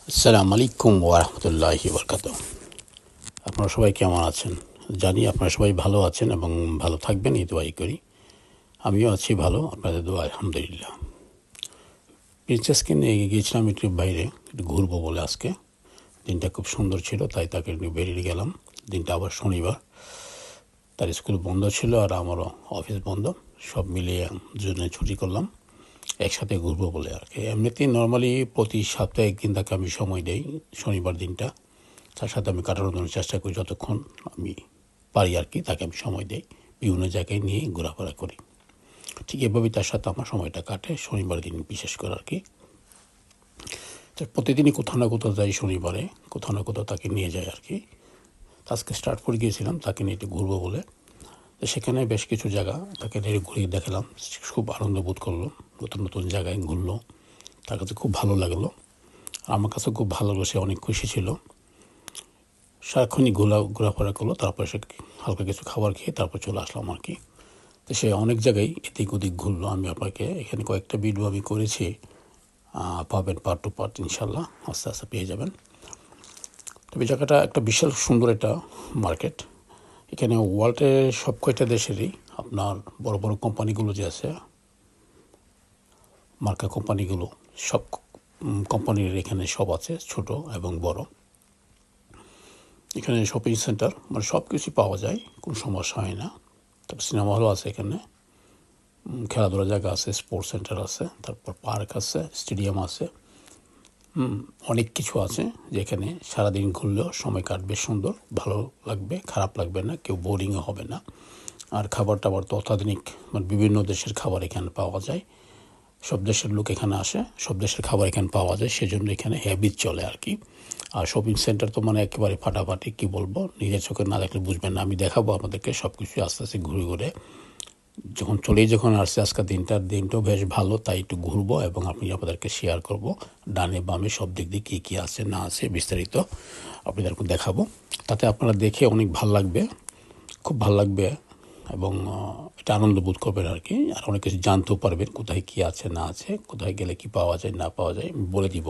আসসালামু আলাইকুম ওয়া রাহমাতুল্লাহি ওয়া বারাকাতুহু। আপনারা সবাই কেমন আছেন? জানি আপনারা সবাই ভালো আছেন এবং ভালো থাকবেন এই দোয়াই করি। আমিও আছি ভালো, আপনাদের দোয়ায় আলহামদুলিল্লাহ। প্রিন্সেসকে নিয়ে গিয়েছিলাম একটু বাইরে, একটু ঘুরবো বলে আজকে। দিনটা খুব সুন্দর ছিল, তাই তাকে নিয়ে বেরিয়ে গেলাম। দিনটা আবার শনিবার, তার স্কুল বন্ধ ছিল আর আমারও অফিস বন্ধ। সব মিলিয়ে দুজনে ছুটি করলাম একসাথে ঘুরবো বলে আর কি। এমনিতেই নর্মালি প্রতি সপ্তাহে একদিন তাকে আমি সময় দেই, শনিবার দিনটা তার সাথে আমি কাটানোর জন্য চেষ্টা করি যতক্ষণ আমি পারি আর কি। তাকে আমি সময় দিই, বিভিন্ন জায়গায় নিয়ে ঘোরাফেরা করি। ঠিক এভাবেই তার সাথে আমার সময়টা কাটে শনিবার দিন বিশেষ করে আর কি। তো প্রতিদিনই কোথাও না কোথাও যাই, শনিবারে কোথাও না কোথাও তাকে নিয়ে যাই আর কি। আজকে স্টার্ট করে গিয়েছিলাম তাকে নিয়ে একটু ঘুরবো বলে। তো সেখানে বেশ কিছু জায়গা তাকে নিয়ে ঘুরিয়ে দেখালাম, খুব আনন্দ বোধ করলো। নতুন নতুন জায়গায় ঘুরলো, তার কাছে খুব ভালো লাগলো। আমার কাছে খুব ভালো লাগলো, সে অনেক খুশি ছিল। সারাক্ষণই ঘোরাফেরা করলো, তারপর সে হালকা কিছু খাবার খেয়ে তারপর চলে আসলাম আর কি। তো সে অনেক জায়গায় এদিক ওদিক ঘুরলো। আমি আপনাকে এখানে কয়েকটা ভিডিও আমি করেছি, পাবেন পার্ট টু পার্ট, ইনশাল্লাহ আস্তে আস্তে পেয়ে যাবেন। তবে জায়গাটা একটা বিশাল সুন্দর একটা মার্কেট। এখানে ওয়ার্ল্ডের সব কয়টা দেশেরই আপনার বড় বড় কোম্পানিগুলো যে আছে, মার্কা কোম্পানিগুলো, সব কোম্পানির এখানে সব আছে, ছোট এবং বড়। এখানে শপিং সেন্টার মানে সব কিছুই পাওয়া যায়, কোনো সমস্যা হয় না। তারপর সিনেমা হলও আছে এখানে, খেলাধুলার জায়গা আছে, স্পোর্টস সেন্টার আছে, তারপর পার্ক আছে, স্টেডিয়াম আছে, অনেক কিছু আছে যেখানে সারাদিন ঘুরলেও সময় কাটবে, সুন্দর ভালো লাগবে, খারাপ লাগবে না, কেউ বোরিংও হবে না। আর খাবার টাবার তো অত্যাধুনিক, মানে বিভিন্ন দেশের খাবার এখানে পাওয়া যায়। সব দেশের লোক এখানে আসে, সব দেশের খাবার এখানে পাওয়া যায়, সেজন্য এখানে হ্যাবিট চলে আর কি। আর শপিং সেন্টার তো মানে একেবারে ফাটাফাটি, কী বলবো, নিজের চোখে না দেখলে বুঝবেন না। আমি দেখাবো আপনাদেরকে সব কিছু আস্তে আস্তে ঘুরে ঘুরে। যখন আসছে আজকের দিনটাও বেশ ভালো, তাই একটু ঘুরবো এবং আমি আপনাদেরকে শেয়ার করব ডানে বামে সব দিক দিয়ে কী কী আছে না আছে বিস্তারিত আপনাদেরকে দেখাবো। তাতে আপনারা দেখে অনেক ভাল লাগবে, খুব ভাল লাগবে এবং এটা আনন্দ বোধ করবেন আর কি। আর অনেক কিছু জানতেও পারবেন, কোথায় কী আছে না আছে, কোথায় গেলে কী পাওয়া যায় না পাওয়া যায় আমি বলে দিব।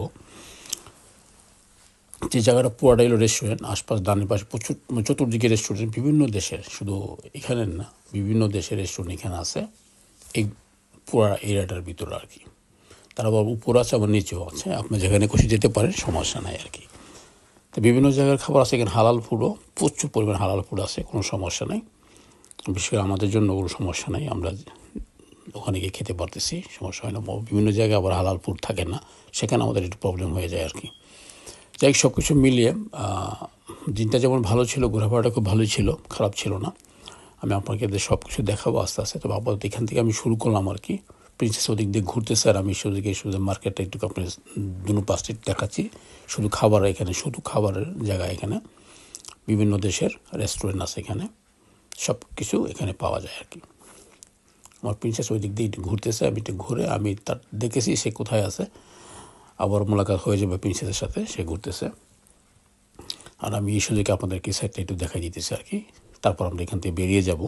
যে জায়গাটা পুরাটা হলো রেস্টুরেন্ট, আশপাশ ডানের পাশে প্রচুর চতুর্দিকে রেস্টুরেন্ট, বিভিন্ন দেশের, শুধু এখানে না, বিভিন্ন দেশের রেস্টুরেন্ট এখানে আছে এই পুরা এরিয়াটার ভিতরে আর কি। তারা আবার উপর আছে, আবার নিচেও আছে, আপনি যেখানে খুশি যেতে পারেন, সমস্যা নাই আর কি। তো বিভিন্ন জায়গার খাবার আছে এখানে, হালাল ফুডও প্রচুর পরিমাণ হালাল ফুড আছে, কোনো সমস্যা নেই। বিশেষ করে আমাদের জন্য কোনো সমস্যা নাই, আমরা ওখানে গিয়ে খেতে পারতেছি, সমস্যা হয় না। বিভিন্ন জায়গায় আবার হালাল ফুড থাকে না, সেখানে আমাদের একটু প্রবলেম হয়ে যায় আর কি। যাই সব কিছু মিলিয়ে দিনটা যেমন ভালো ছিল, ঘোরাফেরাটা খুব ভালোই ছিল, খারাপ ছিল না। আমি আপনাকে সব কিছু দেখাবো আস্তে আস্তে। তবে আপাতত এখান থেকে আমি শুরু করলাম আর কি। প্রিন্সেস ওদিক দিয়ে ঘুরতেছে আর আমি সেদিকে শুধু মার্কেটটা একটু আপনার দুনো পাশে দেখাচ্ছি। শুধু খাবার, এখানে শুধু খাবারের জায়গা, এখানে বিভিন্ন দেশের রেস্টুরেন্ট আছে, এখানে সব কিছু এখানে পাওয়া যায় আর কি। আমার প্রিন্সেস ওই দিক দিয়ে একটু ঘুরতেছে, আমি একটু ঘুরে আমি তার দেখেছি সে কোথায় আছে, আবার মোলাকাত হয়ে যাবে প্রিন্সেসের সাথে, সে ঘুরতেছে। আর আমি এই সুযোগে আপনাদেরকে সাইডটা একটু দেখাই দিতেছি আর কি। তারপর আমরা এখান থেকে বেরিয়ে যাব,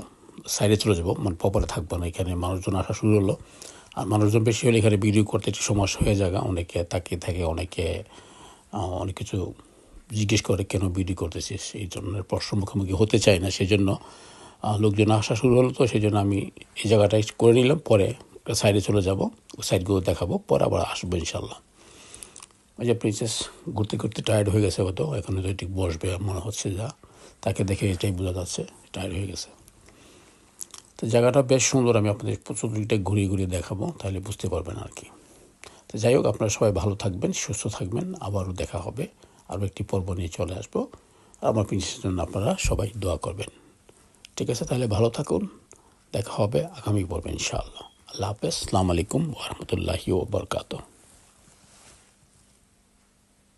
সাইডে চলে যাব, মানে পপারে থাকবো না। এখানে মানুষজন আসা শুরু হলো, আর মানুষজন বেশি হলে এখানে ভিডিও করতে একটু সমস্যা হয়ে যায়। অনেকে তাকিয়ে থাকে, অনেকে অনেক কিছু জিজ্ঞেস করে কেন ভিডিও করতেছিস, এই ধরনের প্রশ্ন মুখোমুখি হতে চায় না, সেই জন্য লোকজন আসা শুরু হলো। তো সেই জন্য আমি এই জায়গাটাই করে নিলাম, পরে সাইডে চলে যাব, সাইডগুলো দেখাবো, পরে আবার আসবো ইনশাল্লাহ। ওই যে প্রিন্সেস ঘুরতে ঘুরতে টায়ার্ড হয়ে গেছে, হয়তো এখন তো ঠিক বসবে মনে হচ্ছে, যা তাকে দেখে এটাই বোঝা যাচ্ছে টায়ার্ড হয়ে গেছে। তো জায়গাটা বেশ সুন্দর, আমি আপনাদের চতুর্দিকটা ঘুরিয়ে ঘুরিয়ে দেখাবো, তাহলে বুঝতে পারবেন আর কি। তো যাই হোক, আপনারা সবাই ভালো থাকবেন, সুস্থ থাকবেন, আবারও দেখা হবে, আরও একটি পর্ব নিয়ে চলে আসবো। আর আমার প্রিন্সেসের জন্য আপনারা সবাই দোয়া করবেন। ঠিক আছে, তাহলে ভালো থাকুন, দেখা হবে আগামী পর্বে ইনশাআল্লাহ। আল্লাহ হাফেজ, আসসালামু আলাইকুম ওয়া রাহমাতুল্লাহি ওয়া বারাকাতুহু।